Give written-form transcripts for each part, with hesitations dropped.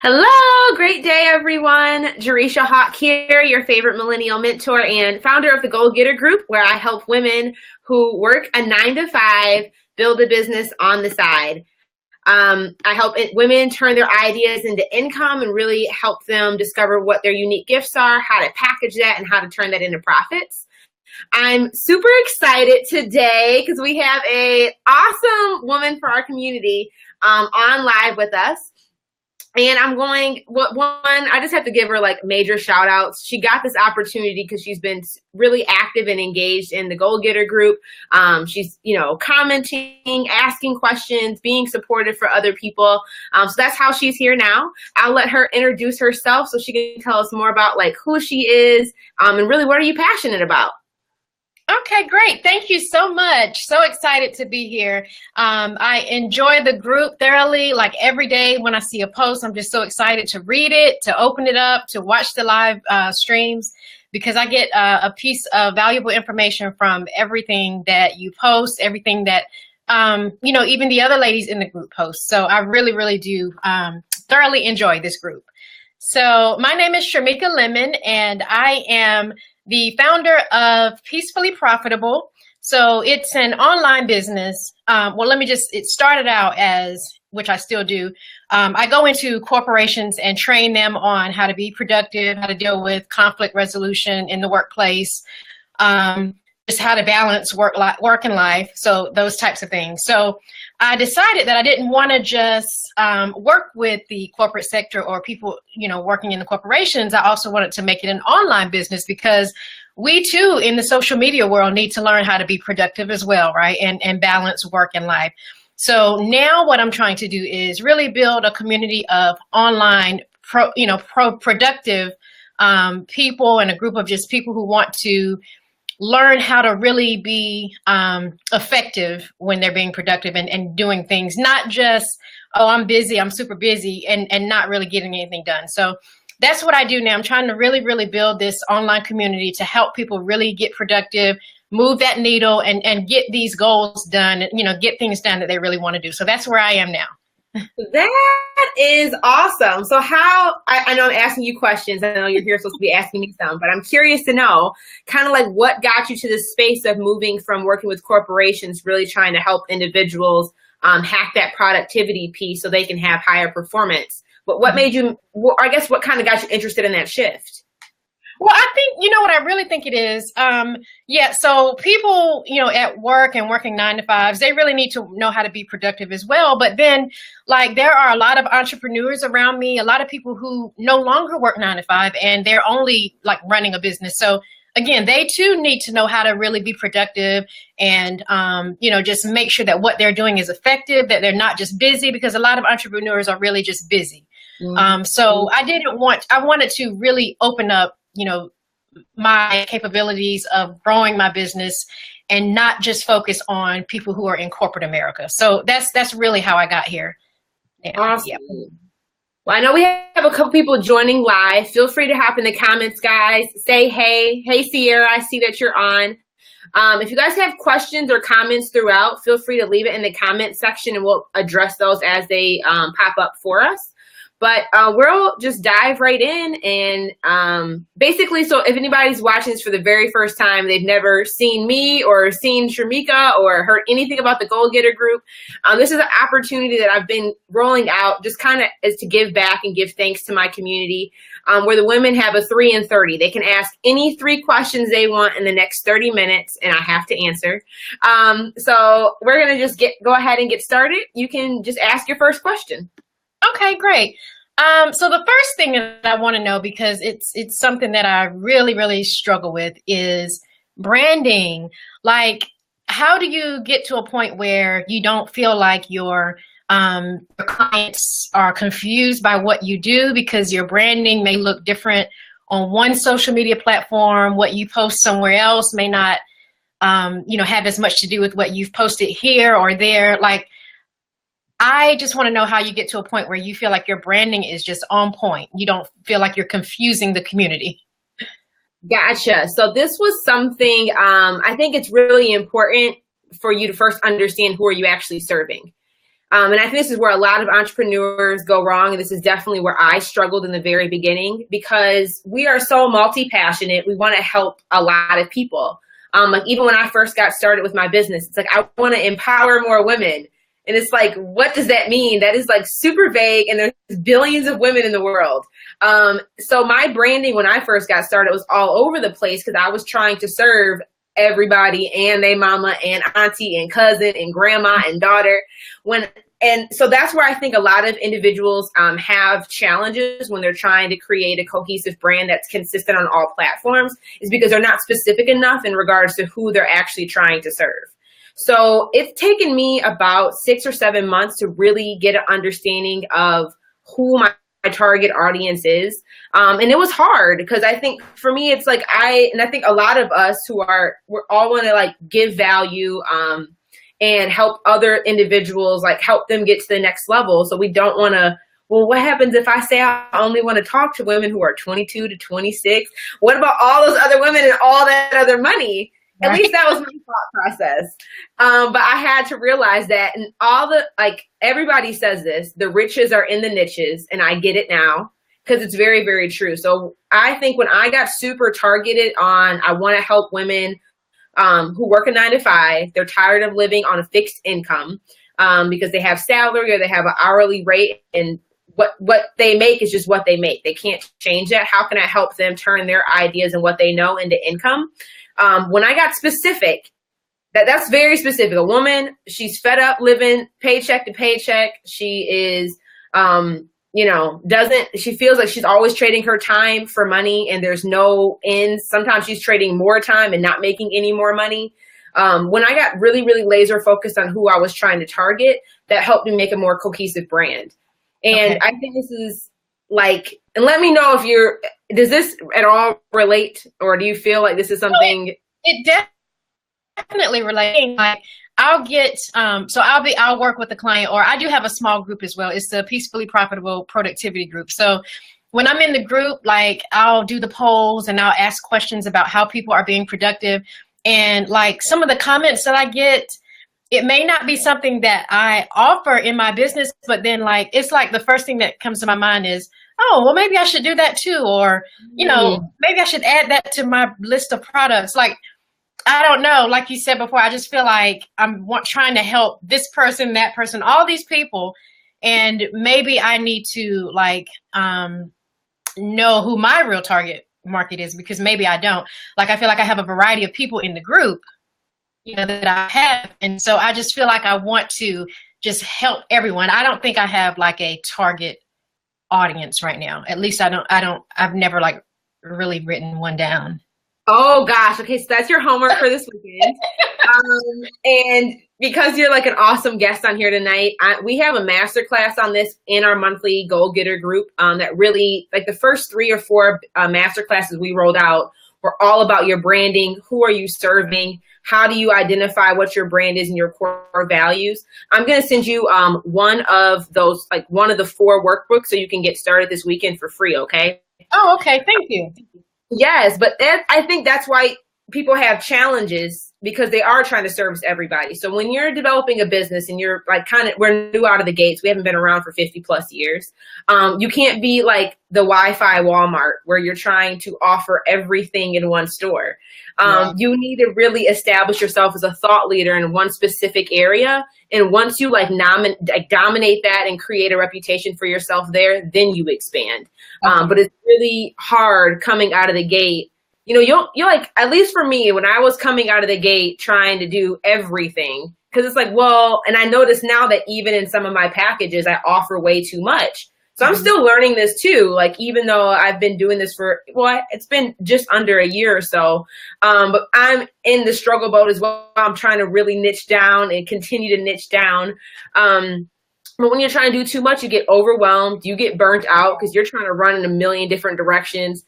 Hello, great day, everyone. Jereshia here, your favorite millennial mentor and founder of the Goal Getter Group, where I help women who work a 9 to 5 build a business on the side. I help women turn their ideas into income and really help them discover what their unique gifts are, how to package that, and how to turn that into profits. I'm super excited today because we have an awesome woman for our community on live with us. And I just have to give her like major shout outs. She got this opportunity because she's been really active and engaged in the Goal Getter Group. She's, commenting, asking questions, being supportive for other people. So that's how she's here now. I'll let her introduce herself so she can tell us more about like who she is and really what are you passionate about? Okay, great. Thank you so much. So excited to be here. I enjoy the group thoroughly. Like every day when I see a post, I'm just so excited to read it, to open it up, to watch the live streams, because I get a piece of valuable information from everything that you post, everything that, even the other ladies in the group post. So I really, really do thoroughly enjoy this group. So my name is Shermikia Lemon, and I am the founder of Peacefully Profitable. So it's an online business. It started out as, which I still do. I go into corporations and train them on how to be productive, how to deal with conflict resolution in the workplace, just how to balance work and life. So those types of things. So I decided that I didn't want to just work with the corporate sector or people, working in the corporations. I also wanted to make it an online business because we too in the social media world need to learn how to be productive as well, right? And balance work and life. So now what I'm trying to do is really build a community of online productive people, and a group of just people who want to learn how to really be effective when they're being productive and doing things, not just, oh, I'm busy, I'm super busy, and not really getting anything done. So that's what I do now. I'm trying to really, really build this online community to help people really get productive, move that needle, and get these goals done, get things done that they really want to do. So that's where I am now. That is awesome. So I know I'm asking you questions. I know you're here supposed to be asking me some, but I'm curious to know kind of like what got you to this space of moving from working with corporations, really trying to help individuals hack that productivity piece so they can have higher performance. But what made you, what kind of got you interested in that shift? Well, I think, what I really think it is, so people, at work and working 9 to 5s, they really need to know how to be productive as well. But then, like, there are a lot of entrepreneurs around me, a lot of people who no longer work 9 to 5, and they're only, like, running a business. So, again, they, too, need to know how to really be productive and, just make sure that what they're doing is effective, that they're not just busy, because a lot of entrepreneurs are really just busy. Mm-hmm. So I wanted to really open up my capabilities of growing my business and not just focus on people who are in corporate America. So that's really how I got here. Yeah. Awesome. Yeah. Well, I know we have a couple people joining live. Feel free to hop in the comments, guys. Say hey. Hey, Sierra, I see that you're on. If you guys have questions or comments throughout, feel free to leave it in the comment section and we'll address those as they pop up for us. But we'll just dive right in and basically, so if anybody's watching this for the very first time, they've never seen me or seen Shermikia or heard anything about the Goal Getter Group, this is an opportunity that I've been rolling out just kind of as to give back and give thanks to my community, where the women have a 3 in 30. They can ask any 3 questions they want in the next 30 minutes, and I have to answer. So we're going to just go ahead and get started. You can just ask your first question. Okay, great. So the first thing that I want to know, because it's something that I really, really struggle with, is branding. Like, how do you get to a point where you don't feel like your clients are confused by what you do because your branding may look different on one social media platform, what you post somewhere else may not, have as much to do with what you've posted here or there. Like, I just want to know how you get to a point where you feel like your branding is just on point. You don't feel like you're confusing the community. Gotcha. So this was something, I think it's really important for you to first understand who are you actually serving. And I think this is where a lot of entrepreneurs go wrong. And this is definitely where I struggled in the very beginning, because we are so multi-passionate. We want to help a lot of people. Like even when I first got started with my business, it's like, I want to empower more women. And it's like, what does that mean? That is like super vague, and there's billions of women in the world. So my branding when I first got started was all over the place, because I was trying to serve everybody and their mama and auntie and cousin and grandma and daughter. And so that's where I think a lot of individuals have challenges when they're trying to create a cohesive brand that's consistent on all platforms, is because they're not specific enough in regards to who they're actually trying to serve. So it's taken me about 6 or 7 months to really get an understanding of who my target audience is. And it was hard, because I think for me, it's like I think a lot of us we're all want to like give value and help other individuals, like help them get to the next level. So we don't want to, well, what happens if I say I only want to talk to women who are 22 to 26? What about all those other women and all that other money? At least that was my thought process. But I had to realize that, and everybody says this, the riches are in the niches, and I get it now, because it's very, very true. So I think when I got super targeted on, I want to help women who work a 9 to 5, they're tired of living on a fixed income because they have salary or they have an hourly rate, and what they make is just what they make. They can't change that. How can I help them turn their ideas and what they know into income? When I got specific, that's very specific. A woman, she's fed up living paycheck to paycheck. She is, she feels like she's always trading her time for money, and there's no ends. Sometimes she's trading more time and not making any more money. When I got really, really laser focused on who I was trying to target, that helped me make a more cohesive brand. And I think this is like, and let me know does this at all relate, or do you feel like this is something? It definitely relates. Like I'll get, I'll work with a client, or I do have a small group as well. It's the Peacefully Profitable Productivity Group. So when I'm in the group, like I'll do the polls and I'll ask questions about how people are being productive. And like some of the comments that I get, it may not be something that I offer in my business, but then like, it's like the first thing that comes to my mind is, oh, well, maybe I should do that too. Or, maybe I should add that to my list of products. Like, I don't know. Like you said before, I just feel like I'm trying to help this person, that person, all these people. And maybe I need to like know who my real target market is, because maybe I don't. Like, I feel like I have a variety of people in the group, that I have. And so I just feel like I want to just help everyone. I don't think I have like a target audience right now. At least I've never like really written one down. Oh gosh. Okay. So that's your homework for this weekend. And because you're like an awesome guest on here tonight, we have a masterclass on this in our monthly Goal Getter group that really, like the first 3 or 4 masterclasses we rolled out were all about your branding. Who are you serving? How do you identify what your brand is and your core values? I'm going to send you one of those, like one of the 4 workbooks, so you can get started this weekend for free. Okay. Oh, okay. Thank you. Yes. But I think that's why people have challenges, because they are trying to service everybody. So when you're developing a business and you're like we're new out of the gates, we haven't been around for 50 plus years. You can't be like the Wi-Fi Walmart where you're trying to offer everything in one store. You need to really establish yourself as a thought leader in one specific area. And once you dominate that and create a reputation for yourself there, then you expand. But it's really hard coming out of the gate. You'll like, at least for me, when I was coming out of the gate trying to do everything, because it's like, well, and I notice now that even in some of my packages, I offer way too much. So I'm still learning this too. Like, even though I've been doing this it's been just under a year or so. But I'm in the struggle boat as well. I'm trying to really niche down and continue to niche down. But when you're trying to do too much, you get overwhelmed, you get burnt out because you're trying to run in a million different directions.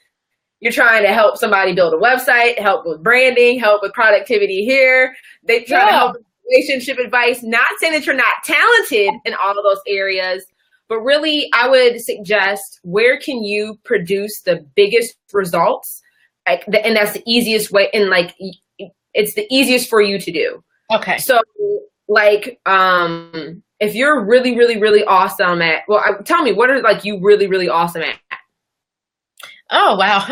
You're trying to help somebody build a website, help with branding, help with productivity here. They try to help with relationship advice. Not saying that you're not talented in all of those areas, but really I would suggest, where can you produce the biggest results? And that's the easiest way. And like, it's the easiest for you to do. Okay. So like, if you're really, really, really awesome at, well, tell me, what are like you really, really awesome at? Oh, wow.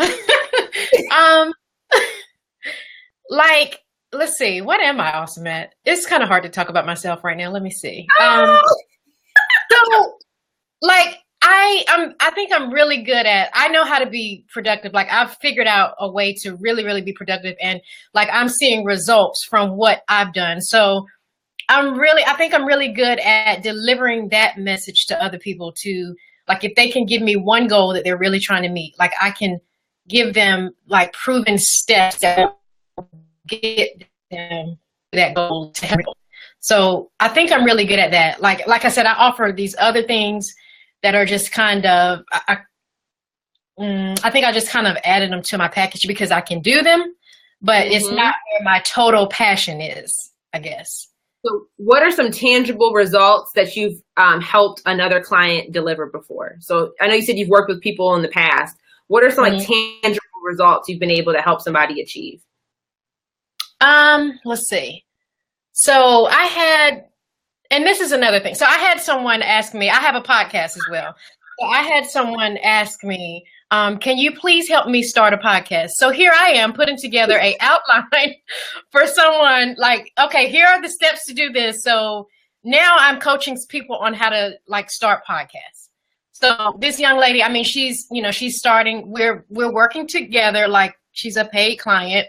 Like, let's see, what am I awesome at? It's kind of hard to talk about myself right now. Let me see. So like, I think I'm really good at, I know how to be productive. Like I've figured out a way to really, really be productive, and like I'm seeing results from what I've done. So I think I'm really good at delivering that message to other people to, like, if they can give me one goal that they're really trying to meet, like I can give them like proven steps that get them to that goal to help. So I think I'm really good at that. Like I said, I offer these other things that are just kind of, I think I just kind of added them to my package because I can do them, but it's not where my total passion is, I guess. So what are some tangible results that you've helped another client deliver before? So I know you said you've worked with people in the past. What are some like tangible results you've been able to help somebody achieve? Let's see. So I had, and this is another thing. So I had someone ask me, I have a podcast as well. So I had someone ask me, can you please help me start a podcast? So here I am putting together an outline for someone like, okay, here are the steps to do this. So now I'm coaching people on how to like start podcasts. So this young lady, I mean, she's starting, we're working together. Like she's a paid client,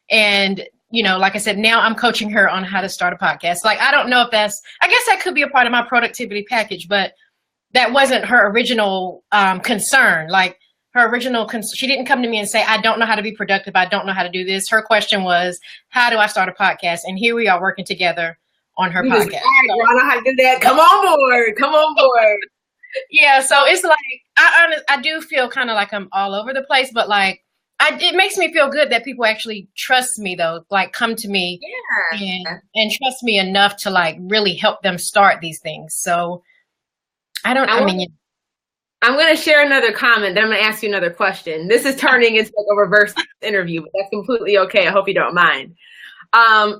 and like I said, now I'm coaching her on how to start a podcast. Like, I don't know if I guess that could be a part of my productivity package, but that wasn't her original concern. Like her original, she didn't come to me and say, I don't know how to be productive. I don't know how to do this. Her question was, how do I start a podcast? And here we are working together on her podcast. I don't know how to do that. Come on board. Yeah. So it's like, I do feel kind of like I'm all over the place, but like, it makes me feel good that people actually trust me, though, like come to me and trust me enough to like really help them start these things. So I'm going to share another comment, then I'm going to ask you another question. This is turning into like a reverse interview, but that's completely okay. I hope you don't mind.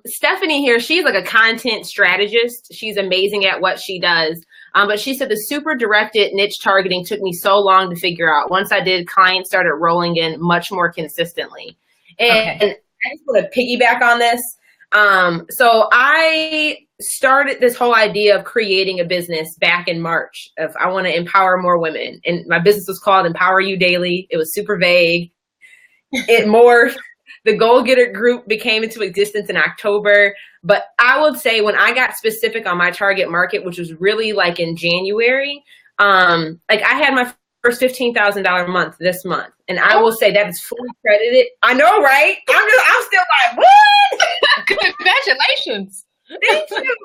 Stephanie here, she's like a content strategist. She's amazing at what she does. But she said the super directed niche targeting took me so long to figure out. Once I did, clients started rolling in much more consistently. And I just want to piggyback on this. So I started this whole idea of creating a business back in March. If I want to empower more women, and my business was called Empower You Daily. It was super vague. It morphed. The Goal Getter group became into existence in October. But I would say when I got specific on my target market, which was really like in January, like I had my first $15,000 month this month. And I will say that is fully credited. I know, right? I'm still like, what? Congratulations. Thank you.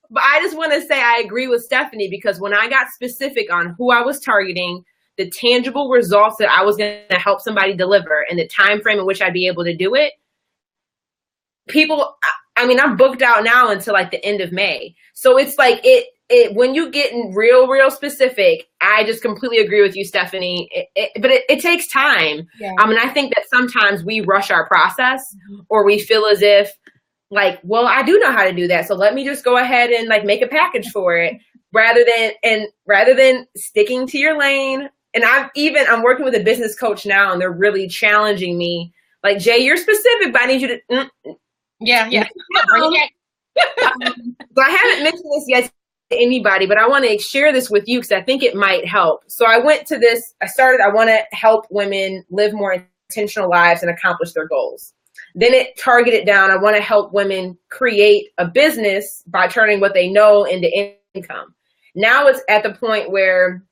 But I just want to say I agree with Stephanie, because when I got specific on who I was targeting, the tangible results that I was going to help somebody deliver, and the time frame in which I'd be able to do it, people, I mean, I'm booked out now until like the end of May. So it's like when you get in real specific, I just completely agree with you, Stephanie. But it takes time. Yeah. I mean, I think that sometimes we rush our process, or we feel as if like, well, I do know how to do that, so let me just go ahead and like make a package for it, rather than sticking to your lane. And I'm working with a business coach now, and they're really challenging me. Like, Jay, you're specific, but I need you to. Yeah. So I haven't mentioned this yet to anybody, but I want to share this with you because I think it might help. So I went to this. I want to help women live more intentional lives and accomplish their goals. Then it targeted down. I want to help women create a business by turning what they know into income. Now it's at the point where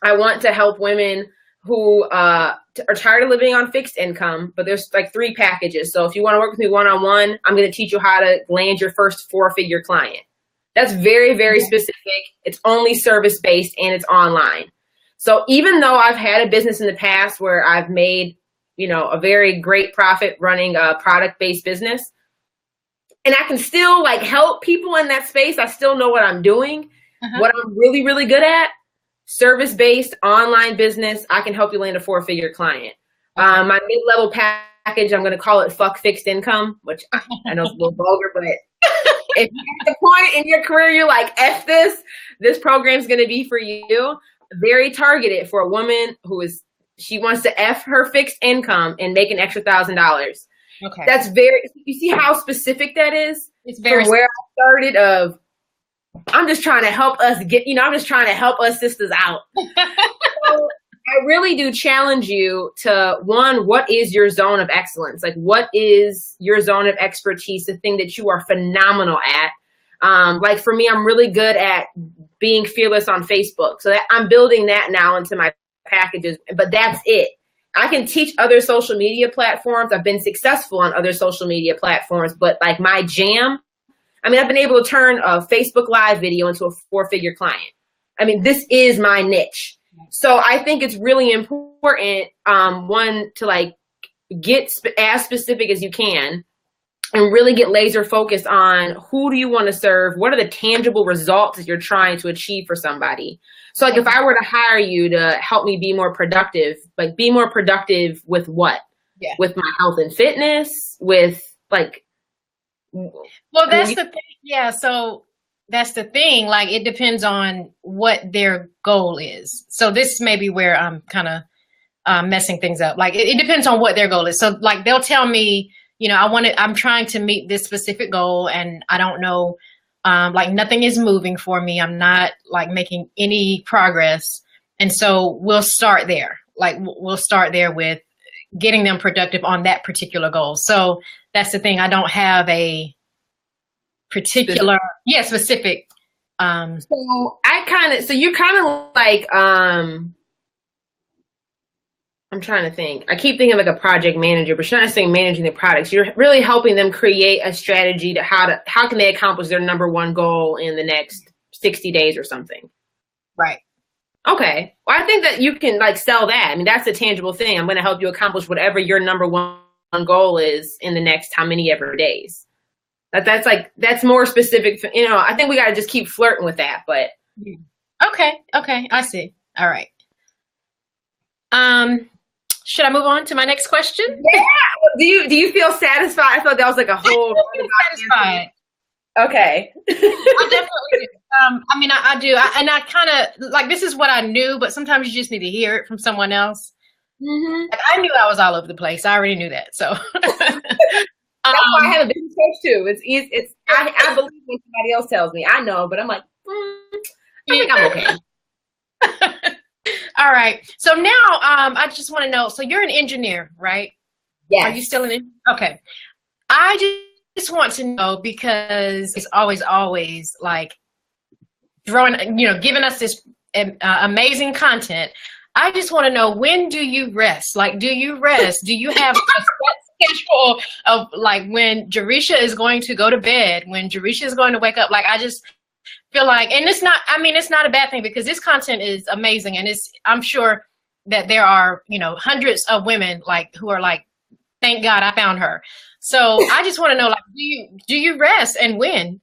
I want to help women who are tired of living on fixed income, but there's like 3 packages. So if you want to work with me one-on-one, I'm going to teach you how to land your first 4-figure client. That's very, very specific. It's only service-based, and it's online. So even though I've had a business in the past where I've made, a very great profit running a product-based business, and I can still like help people in that space, I still know what I'm doing. What I'm really, really good at, service-based online business, I can help you land a 4-figure client. My mid-level package, I'm going to call it Fuck Fixed Income, which I know is a little vulgar, but If you're at the point in your career, you're like, F this program's going to be for you. Very targeted for a woman she wants to F her fixed income and make an extra $1,000. Okay. That's you see how specific that is? It's very from where I started I'm just trying to help us I'm just trying to help us sisters out. So I really do challenge you to, one, what is your zone of excellence? Like, what is your zone of expertise, the thing that you are phenomenal at? Like for me, I'm really good at being fearless on Facebook. So that I'm building that now into my packages, but that's it. I can teach other social media platforms. I've been successful on other social media platforms, but like my jam, I've been able to turn a Facebook Live video into a 4-figure client. This is my niche. So I think it's really important, one, to like get as specific as you can and really get laser focused on who do you want to serve? What are the tangible results that you're trying to achieve for somebody? So like if I were to hire you to help me be more productive, like be more productive with what? Yeah. With my health and fitness, with like. Well, that's the thing. Yeah. So that's the thing. Like it depends on what their goal is. So this may be where I'm kind of messing things up. Like it depends on what their goal is. So like they'll tell me, I'm trying to meet this specific goal and I don't know, like nothing is moving for me. I'm not like making any progress. And so we'll start there. Like we'll start there with getting them productive on that particular goal. So that's the thing. I don't have a particular, specific. So you're kind of like, I'm trying to think. I keep thinking like a project manager, but you're not saying managing the products. You're really helping them create a strategy to how can they accomplish their number one goal in the next 60 days or something. Right. Okay. Well, I think that you can like sell that. That's a tangible thing. I'm going to help you accomplish whatever your number one goal is in the next how many ever days. That's more specific. I think we got to just keep flirting with that, but. Okay. I see. All right. Should I move on to my next question? Yeah. Do you feel satisfied? I thought that was like a whole. Satisfied. Okay. I definitely do. I do. And I kind of like, this is what I knew, but sometimes you just need to hear it from someone else. Mm-hmm. Like, I knew I was all over the place. I already knew that. So that's why I have a business coach too. It's easy. I believe when somebody else tells me. I know, but I'm like, I think I'm okay. All right. So now I just want to know, so you're an engineer, right? Yes. Are you still an engineer? Okay. I just want to know, because it's always like giving us this amazing content. I just want to know, when do you rest? Like, do you rest? Do you have a set schedule of like when Jereshia is going to go to bed, when Jereshia is going to wake up? Like, I just feel like, and it's not a bad thing, because this content is amazing. And I'm sure that there are, hundreds of women like who are like, thank God I found her. So I just want to know, like, do you rest, and when?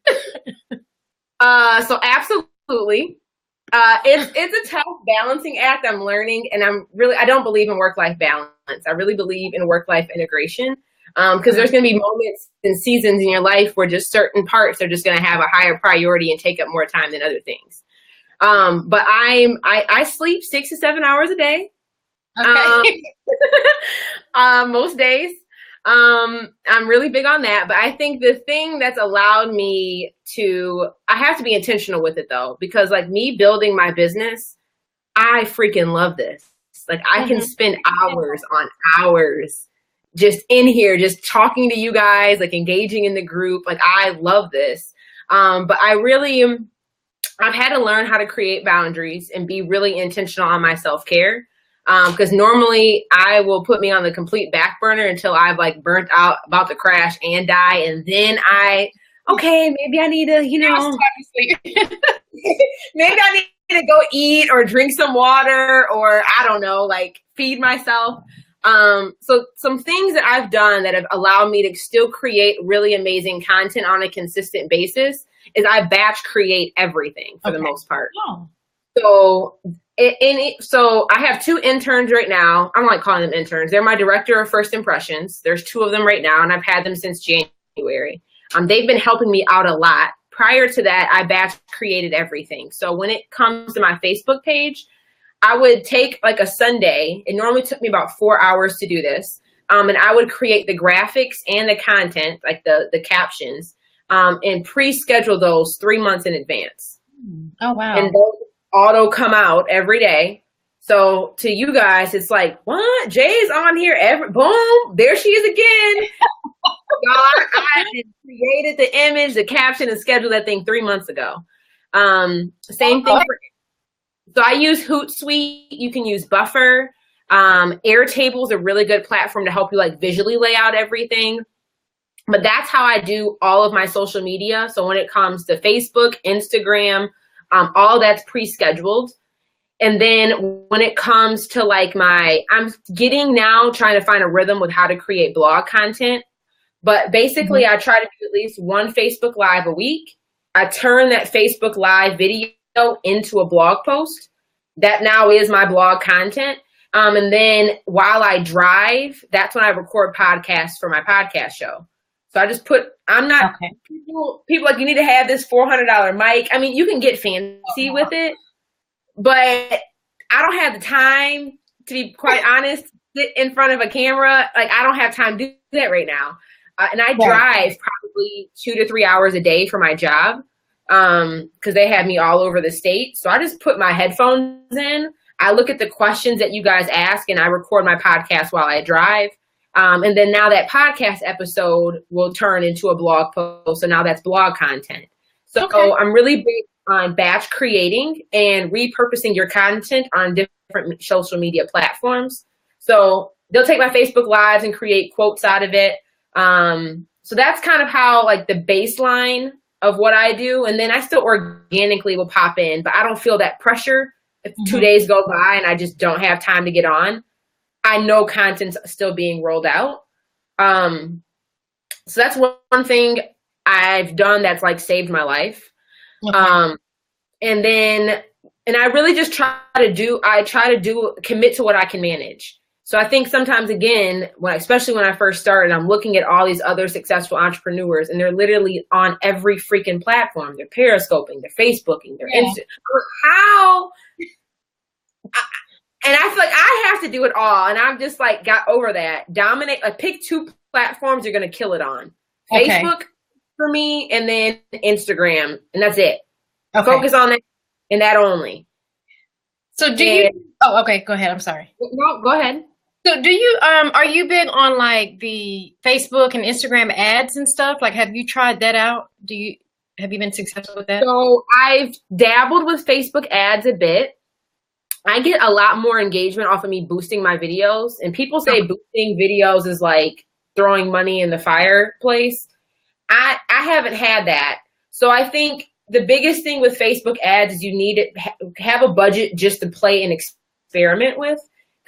So absolutely. It's a tough balancing act. I'm learning, and I don't believe in work-life balance. I really believe in work-life integration. Because there's going to be moments and seasons in your life where just certain parts are just going to have a higher priority and take up more time than other things. But I sleep 6 to 7 hours a day. Okay. Most days. I'm really big on that, but I think the thing that's allowed me I have to be intentional with it though, because like me building my business, I freaking love this. Like I can spend hours on hours just in here, just talking to you guys, like engaging in the group. Like I love this. But I've had to learn how to create boundaries and be really intentional on my self-care. Because normally I will put me on the complete back burner until I've like burnt out, about to crash and die. And then maybe I need to, maybe I need to go eat or drink some water, or I don't know, like feed myself. So some things that I've done that have allowed me to still create really amazing content on a consistent basis is I batch create everything for the most part. Oh. So I have 2 interns right now. I don't like calling them interns. They're my director of first impressions. There's 2 of them right now, and I've had them since January. They've been helping me out a lot. Prior to that, I batch created everything. So when it comes to my Facebook page, I would take like a Sunday. It normally took me about 4 hours to do this. And I would create the graphics and the content, like the captions, and pre-schedule those 3 months in advance. Oh, wow. And those auto come out every day. So to you guys, it's like, what? Jay's on here boom, there she is again. I created the image, the caption, and scheduled that thing 3 months ago. Same thing so I use Hootsuite. You can use Buffer. Airtable is a really good platform to help you like visually lay out everything. But that's how I do all of my social media. So when it comes to Facebook, Instagram, all that's pre-scheduled. And then when it comes to like I'm getting now trying to find a rhythm with how to create blog content. But basically I try to do at least one Facebook Live a week. I turn that Facebook Live video into a blog post. That now is my blog content. And then while I drive, that's when I record podcasts for my podcast show. So I just people like, you need to have this $400 mic. I mean, you can get fancy with it, but I don't have the time, to be quite honest, to sit in front of a camera. Like, I don't have time to do that right now. And I drive probably 2 to 3 hours a day for my job because they have me all over the state. So I just put my headphones in. I look at the questions that you guys ask, and I record my podcast while I drive. And then now that podcast episode will turn into a blog post. So now that's blog content. So I'm really big on batch creating and repurposing your content on different social media platforms. So they'll take my Facebook Lives and create quotes out of it. So that's kind of how like the baseline of what I do. And then I still organically will pop in, but I don't feel that pressure. If 2 days go by and I just don't have time to get on, I know content's still being rolled out. So that's one thing I've done that's like saved my life. And I really just try to commit to what I can manage. So I think sometimes, again, especially when I first started, I'm looking at all these other successful entrepreneurs, and they're literally on every freaking platform. They're periscoping, they're Facebooking, they're Insta. How? And I feel like I have to do it all, and I've just like got over that. Dominate. Like, pick 2 platforms you're going to kill it on. Facebook for me, and then Instagram, and that's it. Focus on that and that only. So do you? Oh, okay. Go ahead. I'm sorry. No, go ahead. So do you, are you big on like the Facebook and Instagram ads and stuff? Like, have you tried that out? Have you been successful with that? So I've dabbled with Facebook ads a bit. I get a lot more engagement off of me boosting my videos. And people say boosting videos is like throwing money in the fireplace. I haven't had that. So I think the biggest thing with Facebook ads is you need to have a budget just to play and experiment with.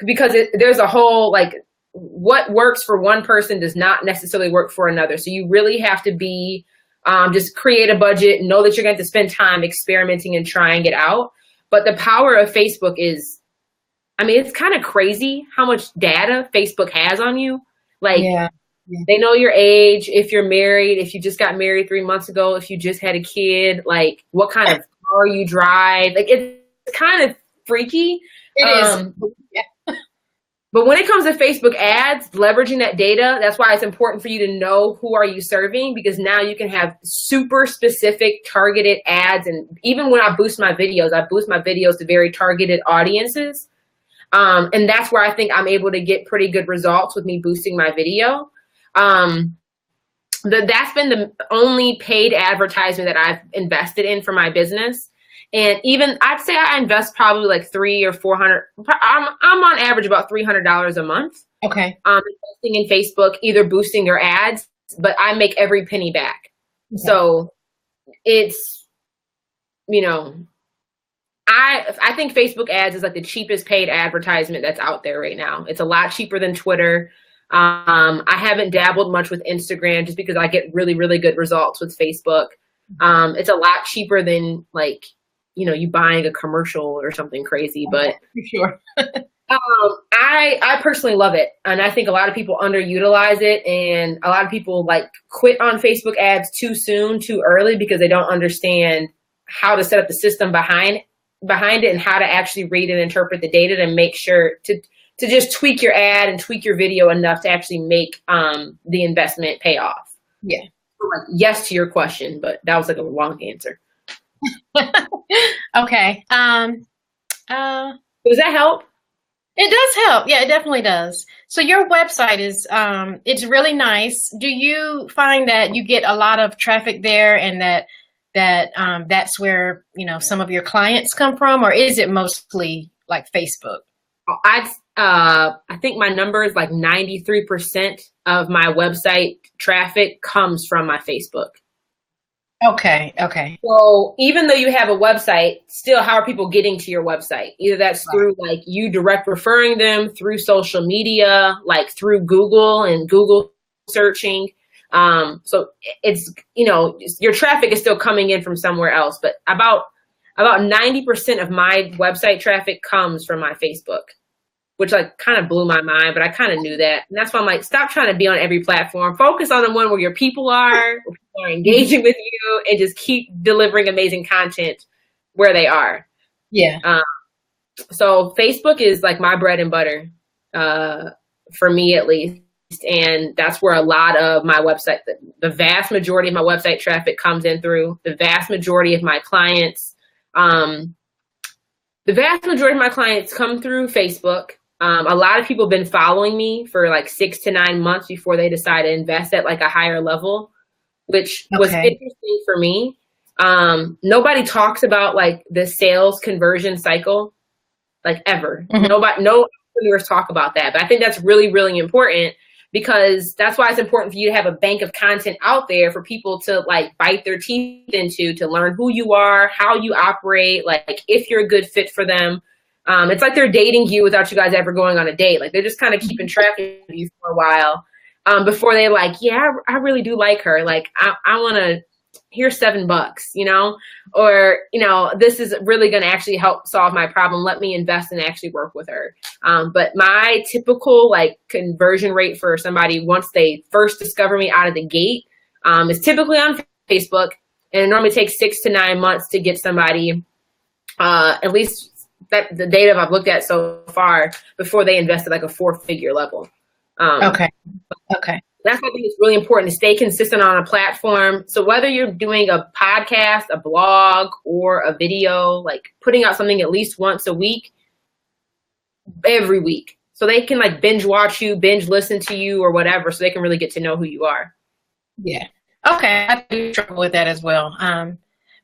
Because there's a whole, like, what works for one person does not necessarily work for another. So you really have to be, just create a budget, know that you're going to have to spend time experimenting and trying it out. But the power of Facebook is, I mean, it's kind of crazy how much data Facebook has on you. Like, they know your age, if you're married, if you just got married 3 months ago, if you just had a kid, like what kind of car you drive. Like, it's kind of freaky. It is. But when it comes to Facebook ads, leveraging that data, that's why it's important for you to know who are you serving, because now you can have super specific targeted ads. And even when I boost my videos to very targeted audiences. And that's where I think I'm able to get pretty good results with me boosting my video. That's been the only paid advertisement that I've invested in for my business. And even I'd say I invest probably like $300 or $400. I'm on average about $300 a month. Okay. Investing in Facebook, either boosting their ads, but I make every penny back. Okay. So it's, I think Facebook ads is like the cheapest paid advertisement that's out there right now. It's a lot cheaper than Twitter. I haven't dabbled much with Instagram just because I get really, really good results with Facebook. It's a lot cheaper than you buying a commercial or something crazy, but for sure. I personally love it. And I think a lot of people underutilize it, and a lot of people like quit on Facebook ads too soon, too early, because they don't understand how to set up the system behind it and how to actually read and interpret the data to make sure to just tweak your ad and tweak your video enough to actually make the investment pay off. Yeah. So, like, yes to your question, but that was like a long answer. Okay. Does that help? It does help. Yeah, it definitely does. So your website is, it's really nice. Do you find that you get a lot of traffic there, and that's where, you know, some of your clients come from, or is it mostly like Facebook? I think my number is like 93% of my website traffic comes from my Facebook. Okay. So even though you have a website, still, how are people getting to your website? Either that's through like you direct referring them, through social media, like through Google and Google searching. So it's, you know, your traffic is still coming in from somewhere else, but about 90% of my website traffic comes from my Facebook, which like kind of blew my mind, but I kind of knew that. And that's why I'm like, stop trying to be on every platform. Focus on the one where your people are, where people are engaging with you, and just keep delivering amazing content where they are. Yeah. So Facebook is like my bread and butter, for me at least. And that's where a lot of my website, the vast majority of my website traffic comes in through. The vast majority of my clients, come through Facebook. A lot of people have been following me for like 6 to 9 months before they decide to invest at like a higher level, which was interesting for me. Nobody talks about like the sales conversion cycle, like ever. Mm-hmm. No entrepreneurs talk about that, but I think that's really, really important, because that's why it's important for you to have a bank of content out there for people to like bite their teeth into, to learn who you are, how you operate, like if you're a good fit for them. It's like they're dating you without you guys ever going on a date. Like they're just kind of keeping track of you for a while before they're like, yeah, I really do like her. Like I want to, here's $7, you know, or, you know, this is really going to actually help solve my problem. Let me invest and actually work with her. But my typical like conversion rate for somebody once they first discover me out of the gate is typically on Facebook. And it normally takes 6 to 9 months to get somebody, at least that the data I've looked at so far, before they invest at like a 4-figure level. Okay. That's why I think it's really important to stay consistent on a platform. So whether you're doing a podcast, a blog, or a video, like putting out something at least once a week, every week, so they can like binge watch you, binge listen to you, or whatever, so they can really get to know who you are. Yeah. Okay. I do struggle with that as well.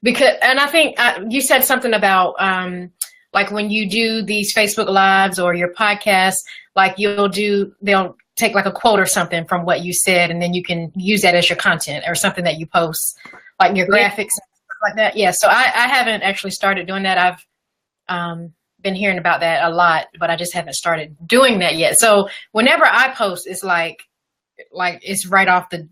Because, and I think you said something about, like when you do these Facebook Lives or your podcast, like they'll take like a quote or something from what you said, and then you can use that as your content or something that you post, like your graphics and stuff like that. Yeah. So I haven't actually started doing that. I've been hearing about that a lot, but I just haven't started doing that yet. So whenever I post, it's like it's right off the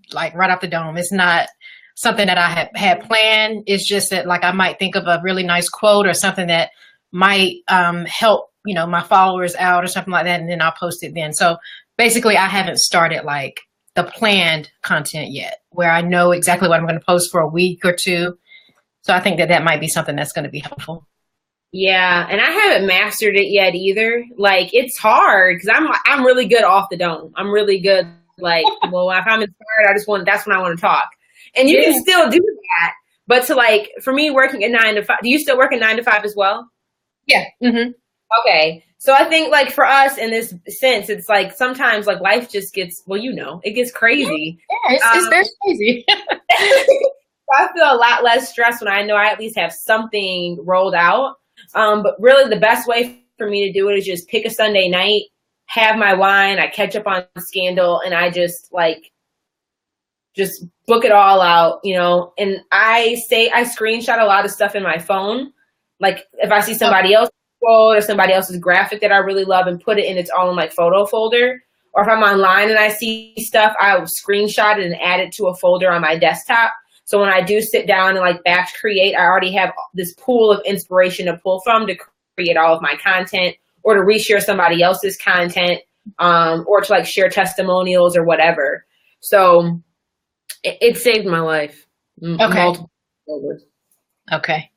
dome. It's not something that I had planned. It's just that like I might think of a really nice quote or something that might help, you know, my followers out or something like that, and then I'll post it then. So basically I haven't started like the planned content yet, where I know exactly what I'm going to post for a week or two. So I think that might be something that's going to be helpful. Yeah, and I haven't mastered it yet either. Like it's hard because I'm really good off the dome. I'm really good. Like, well, if I'm inspired, that's when I want to talk. And you can still do that, but to like for me working at 9 to 5. Do you still work at 9 to 5 as well? Yeah. Mm-hmm. Okay. So I think like for us in this sense, it's like sometimes like life just gets, well, you know, it gets crazy. Yeah, it's very crazy. I feel a lot less stressed when I know I at least have something rolled out. But really the best way for me to do it is just pick a Sunday night, have my wine, I catch up on Scandal, and I just book it all out, you know, and I screenshot a lot of stuff in my phone. Like if I see somebody else's quote or somebody else's graphic that I really love and put it in its own like photo folder, or if I'm online and I see stuff, I'll screenshot it and add it to a folder on my desktop. So when I do sit down and like batch create, I already have this pool of inspiration to pull from to create all of my content or to reshare somebody else's content, or to like share testimonials or whatever. So it saved my life. Okay. Okay.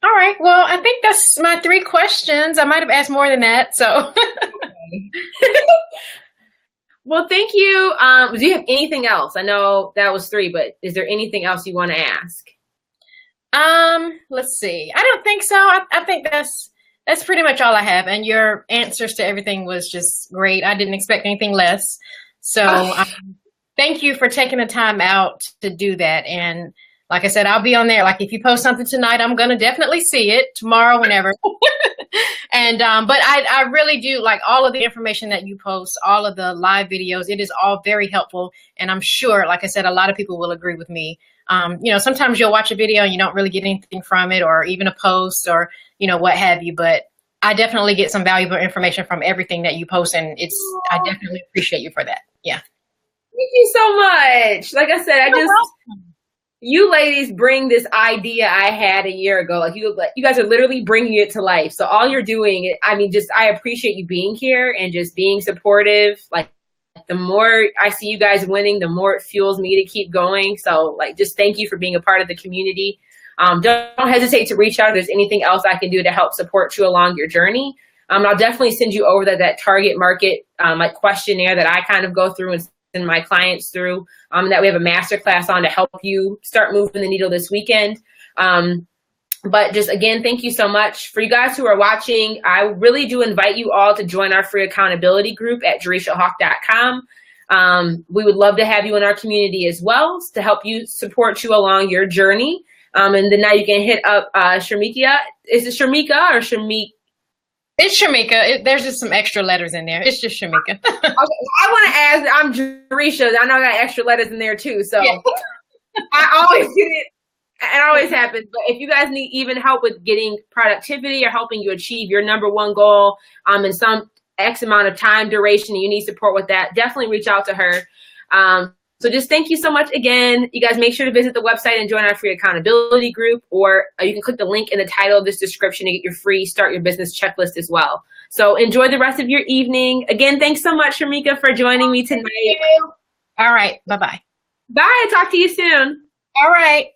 All right. Well, I think that's my 3 questions. I might have asked more than that. So. Well, thank you. Do you have anything else? I know that was 3, but is there anything else you want to ask? Let's see. I don't think so. I think that's pretty much all I have. And your answers to everything was just great. I didn't expect anything less. So thank you for taking the time out to do that. And like I said, I'll be on there. Like if you post something tonight, I'm going to definitely see it tomorrow, whenever. And, but I really do like all of the information that you post, all of the live videos. It is all very helpful. And I'm sure, like I said, a lot of people will agree with me. You know, sometimes you'll watch a video and you don't really get anything from it, or even a post, or, you know, what have you. But I definitely get some valuable information from everything that you post. And I definitely appreciate you for that. Yeah. Thank you so much. Like I said, you ladies bring this idea I had a year ago. Like you guys are literally bringing it to life. So all you're doing, I mean, I appreciate you being here and just being supportive. Like the more I see you guys winning, the more it fuels me to keep going. So like, just thank you for being a part of the community. Don't hesitate to reach out if there's anything else I can do to help support you along your journey. I'll definitely send you over that target market like questionnaire that I kind of go through and send my clients through, that we have a masterclass on to help you start moving the needle this weekend. But just again, thank you so much. For you guys who are watching, I really do invite you all to join our free accountability group at JereshiaHawk.com. We would love to have you in our community as well to help you support you along your journey. And then now you can hit up Shermikia. Is it Shermika or Shermik? It's Shermika. There's just some extra letters in there. It's just Shermika. Okay. I want to ask, I'm Jereshia. I know I got extra letters in there too. So yeah. I always get it. It always happens. But if you guys need even help with getting productivity or helping you achieve your number 1 goal in some X amount of time duration, and you need support with that, definitely reach out to her. So just thank you so much again. You guys make sure to visit the website and join our free accountability group, or you can click the link in the title of this description to get your free Start Your Business checklist as well. So enjoy the rest of your evening. Again, thanks so much, Shermika, for joining me tonight. All right. Bye-bye. Bye. Talk to you soon. All right.